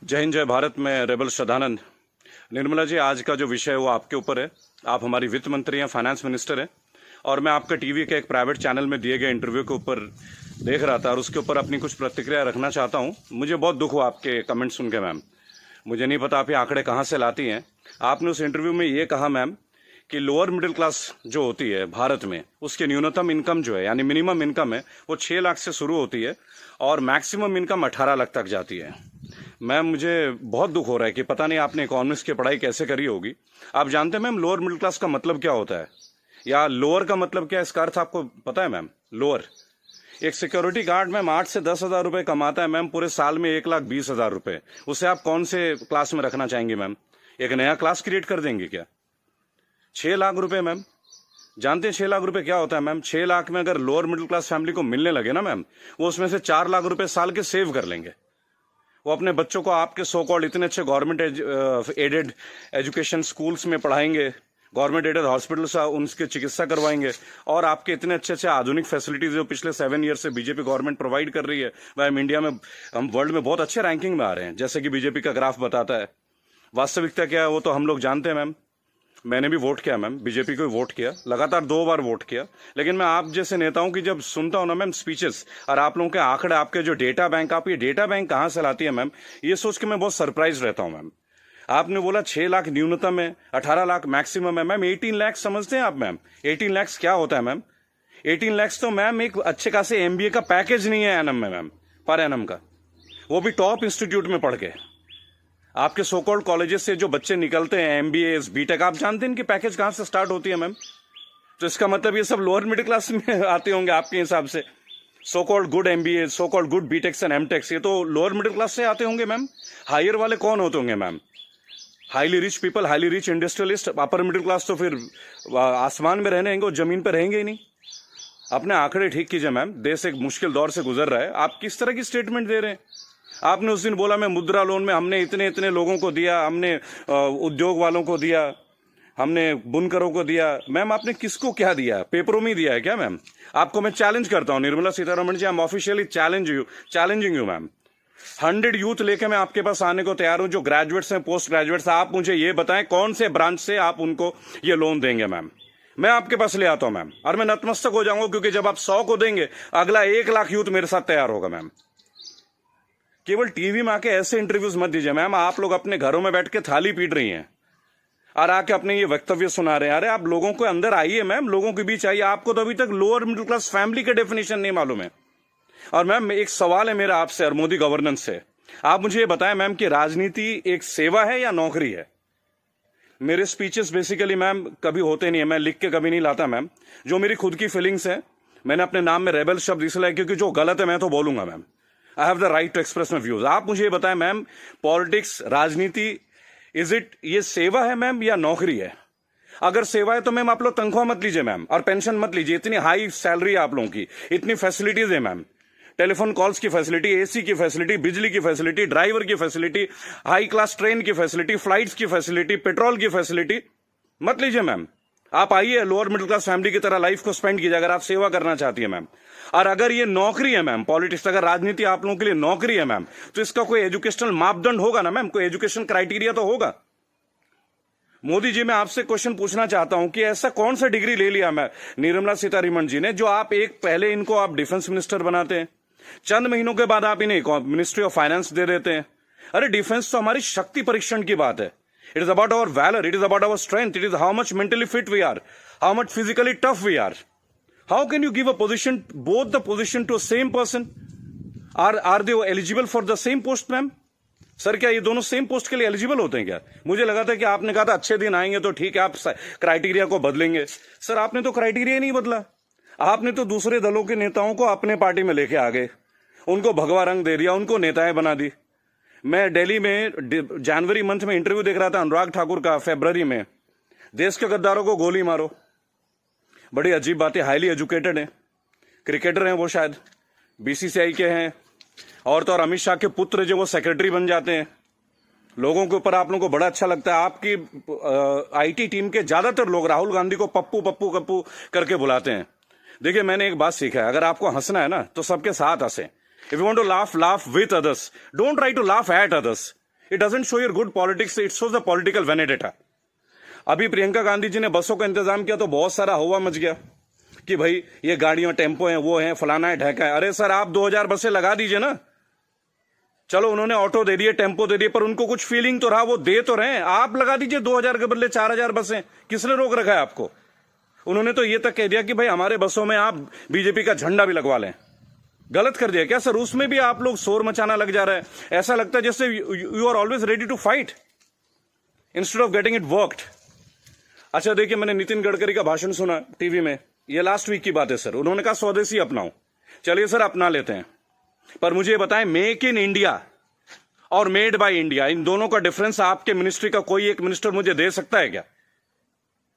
जय हिंद, जय भारत। में रेबल श्रद्धानंद। निर्मला जी, आज का जो विषय है वो आपके ऊपर है। आप हमारी वित्त मंत्री हैं, फाइनेंस मिनिस्टर हैं, और मैं आपका टीवी के एक प्राइवेट चैनल में दिए गए इंटरव्यू के ऊपर देख रहा था और उसके ऊपर अपनी कुछ प्रतिक्रिया रखना चाहता हूं। मुझे बहुत दुख हुआ आपके कमेंट सुन के मैम। मुझे नहीं पता आप ये आंकड़े कहाँ से लाती हैं। आपने उस इंटरव्यू में ये कहा मैम कि लोअर मिडिल क्लास जो होती है भारत में, उसकी न्यूनतम इनकम जो है यानी मिनिमम इनकम है वो 6 लाख से शुरू होती है और मैक्सिमम इनकम 18 लाख तक जाती है। मैम, मुझे बहुत दुख हो रहा है कि पता नहीं आपने इकोनॉमिक्स की पढ़ाई कैसे करी होगी। आप जानते हैं मैम लोअर मिडिल क्लास का मतलब क्या होता है, या लोअर का मतलब क्या है, इसका अर्थ आपको पता है मैम? लोअर, एक सिक्योरिटी गार्ड मैम 8 से 10 हजार रुपए कमाता है मैम, पूरे साल में 1,20,000 रुपए। उसे आप कौन से क्लास में रखना चाहेंगे मैम? एक नया क्लास क्रिएट कर देंगे क्या? 6 लाख रुपए मैम, जानते हैं 6 लाख रुपए क्या होता है मैम? 6 लाख में अगर लोअर मिडिल क्लास फैमिली को मिलने लगे ना मैम, वो उसमें से 4 लाख रुपए साल के सेव कर लेंगे। वो अपने बच्चों को आपके सो कॉल्ड इतने अच्छे गवर्नमेंट एडेड एजुकेशन स्कूल्स में पढ़ाएंगे, गवर्नमेंट एडेड हॉस्पिटल से उनकी चिकित्सा करवाएंगे, और आपके इतने अच्छे अच्छे आधुनिक फैसिलिटीज जो पिछले 7 ईयर से बीजेपी गवर्नमेंट प्रोवाइड कर रही है। वह हम इंडिया में, हम वर्ल्ड में बहुत अच्छे रैंकिंग में आ रहे हैं, जैसे कि बीजेपी का ग्राफ बताता है। वास्तविकता क्या है वो तो हम लोग जानते हैं मैम। मैंने भी वोट किया मैम, बीजेपी को वोट किया, लगातार 2 बार वोट किया। लेकिन मैं आप जैसे नेताओं की जब सुनता हूं ना मैम स्पीचेस, और आप लोगों के आंकड़े, आपके जो डेटा बैंक, आप ये डेटा बैंक कहां से लाती है मैम, ये सोच के मैं बहुत सरप्राइज रहता हूं मैम। आपने बोला 6 लाख न्यूनतम है, 18 लाख मैक्सिमम है मैम। 18 लाख समझते हैं आप मैम? 18 लाख क्या होता है मैम? 18 लाख तो मैम एक अच्छे खासे एमबीए का पैकेज नहीं है एनम में मैम, पर एनम का, वो भी टॉप इंस्टीट्यूट में पढ़ के। आपके सो कॉल्ड कॉलेजेस से जो बच्चे निकलते हैं, एमबीए, बीटेक, आप जानते हैं इनकी पैकेज कहां से स्टार्ट होती है मैम? तो इसका मतलब ये सब लोअर मिडिल क्लास में आते होंगे आपके हिसाब से। So called good MBA, so called good BTechs and MTechs, ये तो लोअर मिडिल क्लास से आते होंगे मैम। हायर वाले कौन होते होंगे ma'am? Highly rich people, highly rich industrialist. Upper middle class तो फिर आसमान में रहने और जमीन पर रहेंगे ही नहीं। अपने आंकड़े ठीक कीजिए मैम, देश एक मुश्किल दौर से गुजर रहा है। आप किस तरह की स्टेटमेंट दे रहे हैं? आपने उस दिन बोला मैं मुद्रा लोन में हमने इतने इतने लोगों को दिया, हमने उद्योग वालों को दिया, हमने बुनकरों को दिया। मैम आपने किसको क्या दिया? पेपरों में दिया है क्या मैम? आपको मैं चैलेंज करता हूं Nirmala Sitharaman ji, I am officially challenging you ma'am. 100 youth लेके मैं आपके पास आने को तैयार हूं, जो ग्रेजुएट्स हैं, पोस्ट ग्रेजुएट्स। आप मुझे ये बताएं कौन से ब्रांच से आप उनको ये लोन देंगे मैम? मैं आपके पास ले आता हूं मैम, और मैं नतमस्तक हो जाऊंगा, क्योंकि जब आप 100 को देंगे, अगला 1 लाख यूथ मेरे साथ तैयार होगा मैम। केवल टीवी में आके ऐसे इंटरव्यूज मत दीजिए मैम। आप लोग अपने घरों में बैठ के थाली पीट रही हैं और आके अपने ये वक्तव्य सुना रहे हैं। अरे आप लोगों को अंदर आइए मैम, लोगों के बीच आइए। आपको तो अभी तक लोअर मिडिल क्लास फैमिली का डेफिनेशन नहीं मालूम है। और मैम एक सवाल है मेरा आपसे और मोदी गवर्नेंस से, आप मुझे ये बताएं मैम कि राजनीति एक सेवा है या नौकरी है? मेरे स्पीचेस बेसिकली मैम कभी होते नहीं है, मैं लिख के कभी नहीं लाता मैम। जो मेरी खुद की फीलिंग्स है, मैंने अपने नाम में रेबल शब्द इसलिए, क्योंकि जो गलत है मैं तो बोलूंगा ma'am. I have the right to express my views. आप मुझे ये बताएं मैम, पॉलिटिक्स, राजनीति, इज इट ये सेवा है मैम या नौकरी है? अगर सेवा है तो मैम आप लोग तनख्वाह मत लीजिए मैम, और पेंशन मत लीजिए। इतनी हाई सैलरी है आप लोगों की, इतनी फैसिलिटीज है मैम, टेलीफोन कॉल्स की फैसिलिटी, एसी की फैसिलिटी, बिजली की फैसिलिटी, ड्राइवर की फैसिलिटी, हाई क्लास ट्रेन की फैसिलिटी, फ्लाइट्स की फैसिलिटी, पेट्रोल की फैसिलिटी। मत लीजिए मैम। आप आइए लोअर मिडिल क्लास फैमिली की तरह लाइफ को स्पेंड कीजिए, अगर आप सेवा करना चाहती है मैम। और अगर ये नौकरी है मैम, पॉलिटिक्स, अगर राजनीति आप लोगों के लिए नौकरी है मैम, तो इसका कोई एजुकेशनल मापदंड होगा ना मैम, कोई एजुकेशन क्राइटेरिया तो होगा। मोदी जी, मैं आपसे क्वेश्चन पूछना चाहता हूं कि ऐसा कौन सा डिग्री ले लिया मैं निर्मला सीतारमण जी ने, जो आप एक पहले इनको आप डिफेंस मिनिस्टर बनाते हैं, चंद महीनों के बाद आप इन्हें मिनिस्ट्री ऑफ फाइनेंस दे देते हैं। अरे डिफेंस तो हमारी शक्ति परीक्षण की बात है। It is about our valour, it is about our strength, it is how much mentally fit we are, how much physically tough we are. How can you give a position, both the position to same person? Are they eligible for the same post ma'am? Sir क्या ये दोनों same post के लिए eligible होते हैं क्या? मुझे लगा था कि आपने कहा था अच्छे दिन आएंगे तो ठीक है, आप क्राइटेरिया को बदलेंगे। सर आपने तो क्राइटेरिया नहीं बदला, आपने तो दूसरे दलों के नेताओं को अपने पार्टी में लेके आ गए, उनको भगवा रंग दे दिया, उनको नेताएं बना दी। मैं दिल्ली में जनवरी मंथ में इंटरव्यू देख रहा था अनुराग ठाकुर का, फरवरी में, देश के गद्दारों को गोली मारो। बड़ी अजीब बात है, हाईली एजुकेटेड है, क्रिकेटर हैं वो, शायद बीसीसीआई के हैं, और तो और अमित शाह के पुत्र जो वो सेक्रेटरी बन जाते हैं। लोगों के ऊपर आप लोगों को बड़ा अच्छा लगता है। आपकी आईटी टीम के ज्यादातर लोग राहुल गांधी को पप्पू पप्पू पप्पू करके बुलाते हैं। देखिए मैंने एक बात सीखा है, अगर आपको हंसना है ना तो सबके साथ हंसे। If you want to laugh, laugh with others, don't try to laugh at others. It doesn't show your good politics, it shows the political vendetta. अभी प्रियंका गांधी जी ने बसों का इंतजाम किया तो बहुत सारा हवा मच गया कि भाई ये गाड़ियां टेम्पो हैं, वो हैं, फलाना है, ढेका है। अरे सर, आप 2000 बसें लगा दीजिए ना। चलो उन्होंने ऑटो दे दिए, टेम्पो दे दिए, पर उनको कुछ फीलिंग तो रहा, वो दे तो रहे हैं। आप लगा दीजिए 2000 के बदले 4000 बसें। किसने रोक रखा है आपको? उन्होंने तो ये तक कह दिया कि भाई हमारे बसों में आप बीजेपी का झंडा भी लगवा लें। गलत कर दिया क्या सर? उसमें भी आप लोग शोर मचाना लग जा रहा है। ऐसा लगता है जैसे you are always ready to fight instead of getting it worked. अच्छा देखिए, मैंने नितिन गडकरी का भाषण सुना टीवी में, ये लास्ट वीक की बात है सर। उन्होंने कहा स्वदेशी अपनाओ। चलिए सर, अपना लेते हैं, पर मुझे ये बताएं, मेक इन इंडिया और मेड बाय इंडिया, इन दोनों का डिफरेंस आपके मिनिस्ट्री का कोई एक मिनिस्टर मुझे दे सकता है क्या?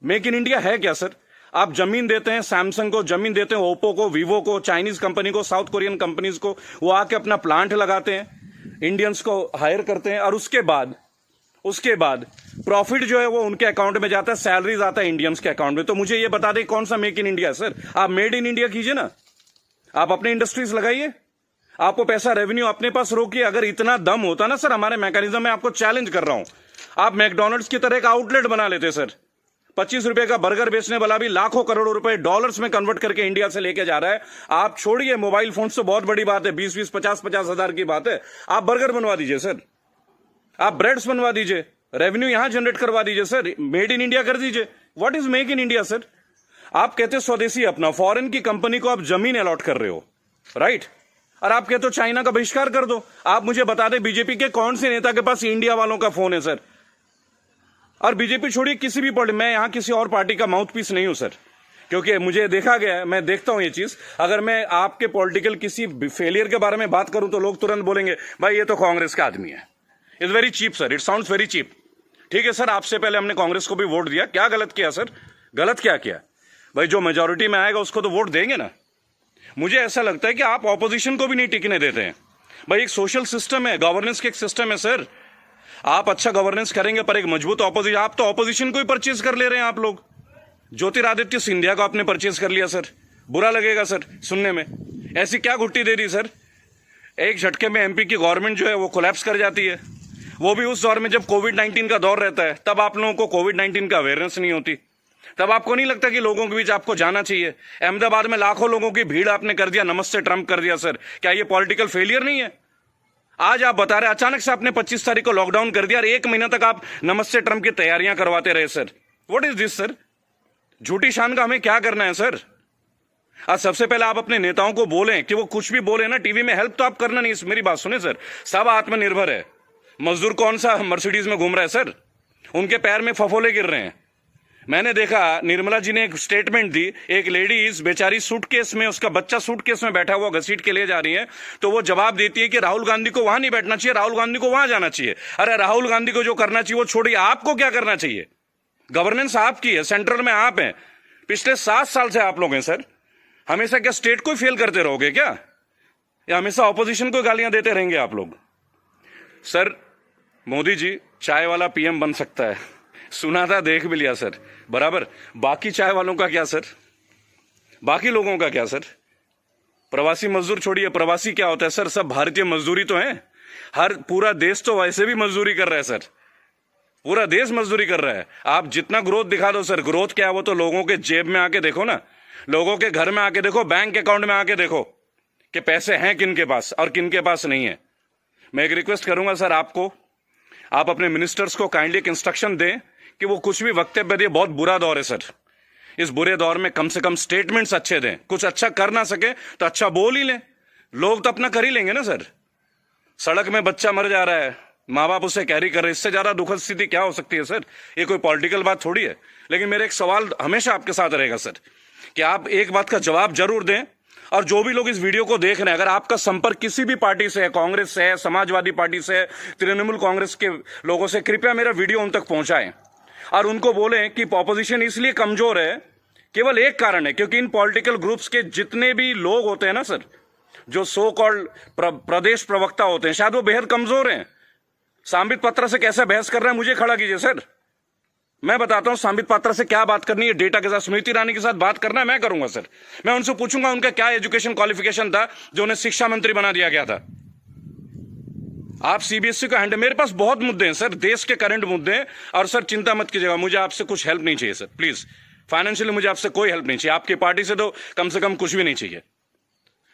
मेक इन इंडिया है क्या सर? आप जमीन देते हैं सैमसंग को, जमीन देते हैं ओप्पो को, वीवो को, चाइनीज कंपनी को, साउथ कोरियन कंपनीज को, वो आके अपना प्लांट लगाते हैं, इंडियंस को हायर करते हैं, और उसके बाद प्रॉफिट जो है वो उनके अकाउंट में जाता है, सैलरीज आता है इंडियंस के अकाउंट में। तो मुझे ये बता दें कौन सा मेक इन इंडिया सर? आप मेड इन इंडिया कीजिए ना, आप अपने इंडस्ट्रीज लगाइए, आपको पैसा रेवेन्यू अपने पास रोकिए। अगर इतना दम होता ना सर हमारे मैकेनिज्म में, आपको चैलेंज कर रहा हूं, आप मैकडोनल्ड्स की तरह का आउटलेट बना लेते सर। 25 रुपए का बर्गर बेचने वाला भी लाखों करोड़ों रुपए डॉलर्स में कन्वर्ट करके इंडिया से लेके जा रहा है। आप छोड़िए मोबाइल फोन तो बहुत बड़ी बात है, 20-20, 50-50 हजार की बात है। आप बर्गर बनवा दीजिए सर, आप ब्रेड्स बनवा दीजिए, रेवेन्यू यहां जनरेट करवा दीजिए सर, मेड इन इंडिया कर दीजिए। What is make in India sir? आप कहते हो स्वदेशी अपना, फॉरेन की कंपनी को आप जमीन अलॉट कर रहे हो, राइट? और आप कहते हो चाइना का बहिष्कार कर दो। आप मुझे बता दें बीजेपी के कौन से नेता के पास इंडिया वालों का फोन है सर? और बीजेपी छोड़िए, किसी भी पार्टी, मैं यहां किसी और पार्टी का माउथ पीस नहीं हूं सर, क्योंकि मुझे देखा गया है, मैं देखता हूं ये चीज। अगर मैं आपके पॉलिटिकल किसी फेलियर के बारे में बात करूं तो लोग तुरंत बोलेंगे भाई ये तो कांग्रेस का आदमी है। It's very cheap sir, it sounds very cheap. ठीक है सर, आपसे पहले हमने कांग्रेस को भी वोट दिया, क्या गलत किया सर? गलत क्या किया भाई? जो मेजोरिटी में आएगा उसको तो वोट देंगे ना। मुझे ऐसा लगता है कि आप ऑपोजिशन को भी नहीं टिकने देते हैं भाई। एक सोशल सिस्टम है, गवर्नेंस का एक सिस्टम है सर। आप अच्छा गवर्नेंस करेंगे पर एक मजबूत ऑपोजिशन, आप तो ऑपोजिशन को ही परचेज कर ले रहे हैं आप लोग। ज्योतिरादित्य सिंधिया को आपने परचेज कर लिया सर, बुरा लगेगा सर सुनने में। ऐसी क्या घुट्टी दे दी सर? एक झटके में एमपी की गवर्नमेंट जो है वो कोलैप्स कर जाती है, वो भी उस दौर में जब कोविड-19 का दौर रहता है। तब आप लोगों को कोविड-19 का अवेयरनेस नहीं होती, तब आपको नहीं लगता कि लोगों के बीच आपको जाना चाहिए। अहमदाबाद में लाखों लोगों की भीड़ आपने कर दिया, नमस्ते ट्रंप कर दिया सर। क्या ये पॉलिटिकल फेलियर नहीं है? आज आप बता रहे अचानक से आपने 25 तारीख को लॉकडाउन कर दिया और 1 महीना तक आप नमस्ते ट्रंप की तैयारियां करवाते रहे sir. What is this sir? झूठी शान का हमें क्या करना है सर? आज सबसे पहले आप अपने नेताओं को बोलें कि वो कुछ भी बोले ना टीवी में, हेल्प तो आप करना नहीं। मेरी बात सुने सर, सब आत्मनिर्भर है। मजदूर कौन सा मर्सिडीज में घूम रहा है सर? उनके पैर में फफोले गिर रहे हैं। मैंने देखा निर्मला जी ने एक स्टेटमेंट दी, एक लेडीज बेचारी सूटकेस में, उसका बच्चा सूटकेस में बैठा हुआ घसीट के ले जा रही है, तो वो जवाब देती है कि राहुल गांधी को वहां नहीं बैठना चाहिए, राहुल गांधी को वहां जाना चाहिए। अरे राहुल गांधी को जो करना चाहिए वो छोड़िए, आपको क्या करना चाहिए? गवर्नेंस आपकी है, सेंट्रल में आप हैं, पिछले 7 साल से आप लोग हैं सर। हमेशा क्या स्टेट को ही फेल करते रहोगे क्या, या हमेशा ऑपोजिशन को गालियां देते रहेंगे आप लोग? सर मोदी जी चाय वाला पीएम बन सकता है, सुना था, देख भी लिया सर, बराबर। बाकी चाय वालों का क्या सर? बाकी लोगों का क्या सर? प्रवासी मजदूर छोड़िए, प्रवासी क्या होता है सर? सब भारतीय मजदूरी तो है। हर पूरा देश तो वैसे भी मजदूरी कर रहा है सर, पूरा देश मजदूरी कर रहा है। आप जितना ग्रोथ दिखा दो सर, ग्रोथ क्या है वो तो लोगों के जेब में आके देखो ना, लोगों के घर में आके देखो, बैंक अकाउंट में आके देखो कि पैसे हैं किन के पास और किन के पास नहीं है। मैं एक रिक्वेस्ट करूंगा सर आपको, आप अपने मिनिस्टर्स को काइंडली एक इंस्ट्रक्शन दें कि वो कुछ भी वक्तव्य दे। बहुत बुरा दौर है सर, इस बुरे दौर में कम से कम स्टेटमेंट्स अच्छे दें। कुछ अच्छा कर ना सके तो अच्छा बोल ही लें, लोग तो अपना कर ही लेंगे ना सर। सड़क में बच्चा मर जा रहा है, माँ बाप उसे कैरी कर रहे, इससे ज्यादा दुखद स्थिति क्या हो सकती है सर? ये कोई पॉलिटिकल बात थोड़ी है। लेकिन मेरा एक सवाल हमेशा आपके साथ रहेगा सर, कि आप एक बात का जवाब जरूर दें। और जो भी लोग इस वीडियो को देख रहे हैं, अगर आपका संपर्क किसी भी पार्टी से है, कांग्रेस से है, समाजवादी पार्टी से है, तृणमूल कांग्रेस के लोगों से, कृपया मेरा वीडियो उन तक पहुंचाएं और उनको बोलें कि ऑपोजिशन इसलिए कमजोर है, केवल एक कारण है, क्योंकि इन पॉलिटिकल ग्रुप्स के जितने भी लोग होते हैं ना सर, जो सो कॉल्ड प्रदेश प्रवक्ता होते हैं, शायद वो बेहद कमजोर हैं। सांबित पात्रा से कैसे बहस कर रहे हैं, मुझे खड़ा कीजिए सर, मैं बताता हूं सांबित पात्रा से क्या बात करनी है, डेटा के साथ। स्मृति ईरानी के साथ बात करना है, मैं करूंगा सर। मैं उनसे पूछूंगा उनका क्या एजुकेशन क्वालिफिकेशन था जो उन्हें शिक्षा मंत्री बना दिया गया था। आप सीबीएसई को हैंडल, मेरे पास बहुत मुद्दे हैं सर, देश के करंट मुद्दे हैं। और सर चिंता मत कीजिएगा, मुझे आपसे कुछ हेल्प नहीं चाहिए सर, प्लीज। फाइनेंशियली मुझे आपसे कोई हेल्प नहीं चाहिए, आपकी पार्टी से तो कम से कम कुछ भी नहीं चाहिए।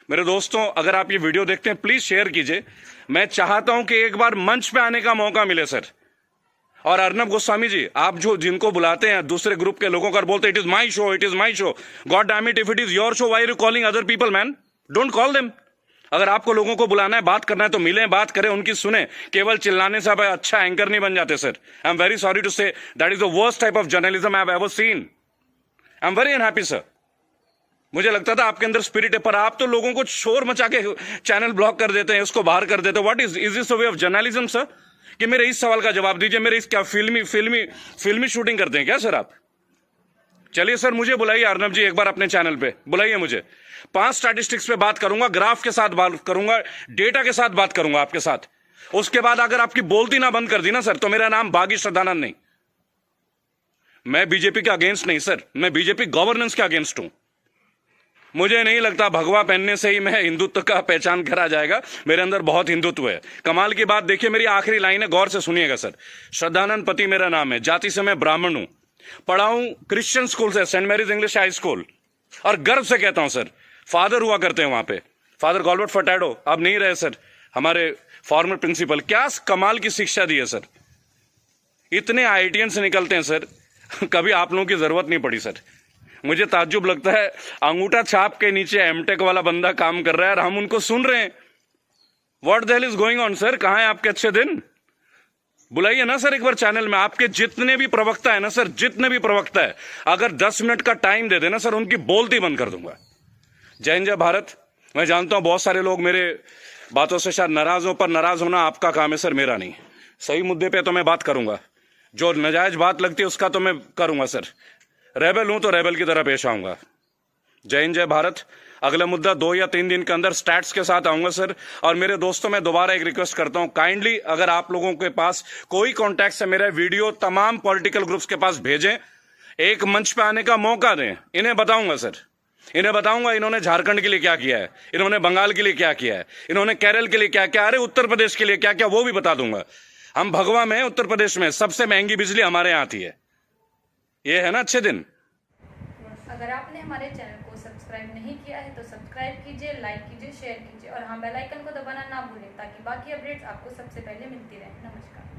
मेरे दोस्तों, अगर आप ये वीडियो देखते हैं प्लीज शेयर कीजिए। मैं चाहता हूं कि एक बार मंच पे आने का मौका मिले सर। और अर्नब गोस्वामी जी, आप जो जिनको बुलाते हैं दूसरे ग्रुप के लोगों का, बोलते it is my show, it is my show. God damn it, if it is your show, why are you calling other people man? Don't call them. अगर आपको लोगों को बुलाना है, बात करना है, तो मिलें, बात करें, उनकी सुने। केवल चिल्लाने से आप अच्छा एंकर नहीं बन जाते sir. I am very sorry to say, that is the worst type of journalism I have ever seen. I am very unhappy sir. मुझे लगता था आपके अंदर स्पिरिट है, पर आप तो लोगों को शोर मचा के चैनल ब्लॉक कर देते हैं, उसको बाहर कर देते हैं। What is this way of journalism sir? कि मेरे इस सवाल का जवाब दीजिए। मेरे इस क्या फिल्मी शूटिंग करते हैं क्या सर आप? चलिए सर, मुझे बुलाइए अर्नब जी, एक बार अपने चैनल पे बुलाइए मुझे। 5 स्टैटिस्टिक्स पे बात करूंगा, ग्राफ के साथ बात करूंगा, डेटा के साथ बात करूंगा आपके साथ। उसके बाद अगर आपकी बोलती ना बंद कर दी ना सर, तो मेरा नाम बागी श्रद्धानंद नहीं। मैं बीजेपी के अगेंस्ट नहीं सर, मैं बीजेपी गवर्नेंस के अगेंस्ट हूं। मुझे नहीं लगता भगवा पहनने से ही मैं हिंदुत्व का पहचान करा जाएगा। मेरे अंदर बहुत हिंदुत्व है। कमाल की बात देखिए, मेरी आखिरी लाइन है, गौर से सुनिएगा सर। श्रद्धानंद पति मेरा नाम है, जाति से मैं ब्राह्मण हूं, पढ़ा हूं क्रिश्चियन स्कूल से, Saint Mary's English high school. और गर्व से कहता हूं सर, फादर हुआ करते हैं वहां पे, फादर गॉलबर्ट फर्टैडो, अब नहीं रहे सर, हमारे फॉर्मर प्रिंसिपल। क्या कमाल की शिक्षा दी है सर। इतने आईआईटियन से निकलते हैं सर, कभी आप लोगों की जरूरत नहीं पड़ी सर। मुझे ताज्जुब लगता है, अंगूठा छाप के नीचे एमटेक वाला बंदा काम कर रहा है और हम उनको सुन रहे हैं। What the hell is going on sir? कहां है आपके अच्छे दिन? बुलाइए ना सर एक बार चैनल में। आपके जितने भी प्रवक्ता है ना सर, जितने भी प्रवक्ता है, अगर 10 मिनट का टाइम दे देना सर, उनकी बोलती बंद कर दूंगा। जय हिंद, जय भारत। मैं जानता हूं बहुत सारे लोग मेरे बातों से शायद नाराज हो, पर नाराज होना आपका काम है सर, मेरा नहीं। सही मुद्दे पे तो मैं बात करूंगा, जो नाजायज बात लगती है उसका तो मैं करूंगा सर। रेबल हूं तो रेबल की तरह पेश आऊंगा। जय हिंद, जय भारत। अगला मुद्दा 2 या 3 दिन के अंदर स्टैट्स के साथ आऊंगा सर। और मेरे दोस्तों, मैं दोबारा एक रिक्वेस्ट करता हूं, काइंडली अगर आप लोगों के पास कोई कॉन्टैक्ट है, मेरा वीडियो तमाम पॉलिटिकल ग्रुप्स के पास भेजें, एक मंच पे आने का मौका दें। इन्हें बताऊंगा सर, इन्हें बताऊंगा इन्होंने झारखंड के लिए क्या किया है, इन्होंने बंगाल के लिए क्या किया है, इन्होंने केरल के लिए क्या क्या, अरे उत्तर प्रदेश के लिए क्या क्या, वो भी बता दूंगा। हम भगवा में, उत्तर प्रदेश में सबसे महंगी बिजली हमारे यहां आती है। ये है ना अच्छे दिन। अगर आपने हमारे चैनल को सब्सक्राइब नहीं किया है तो सब्सक्राइब कीजिए, लाइक कीजिए, शेयर कीजिए और हाँ, बेल आइकन को दबाना ना भूलें, ताकि बाकी अपडेट्स आपको सबसे पहले मिलती रहे। नमस्कार।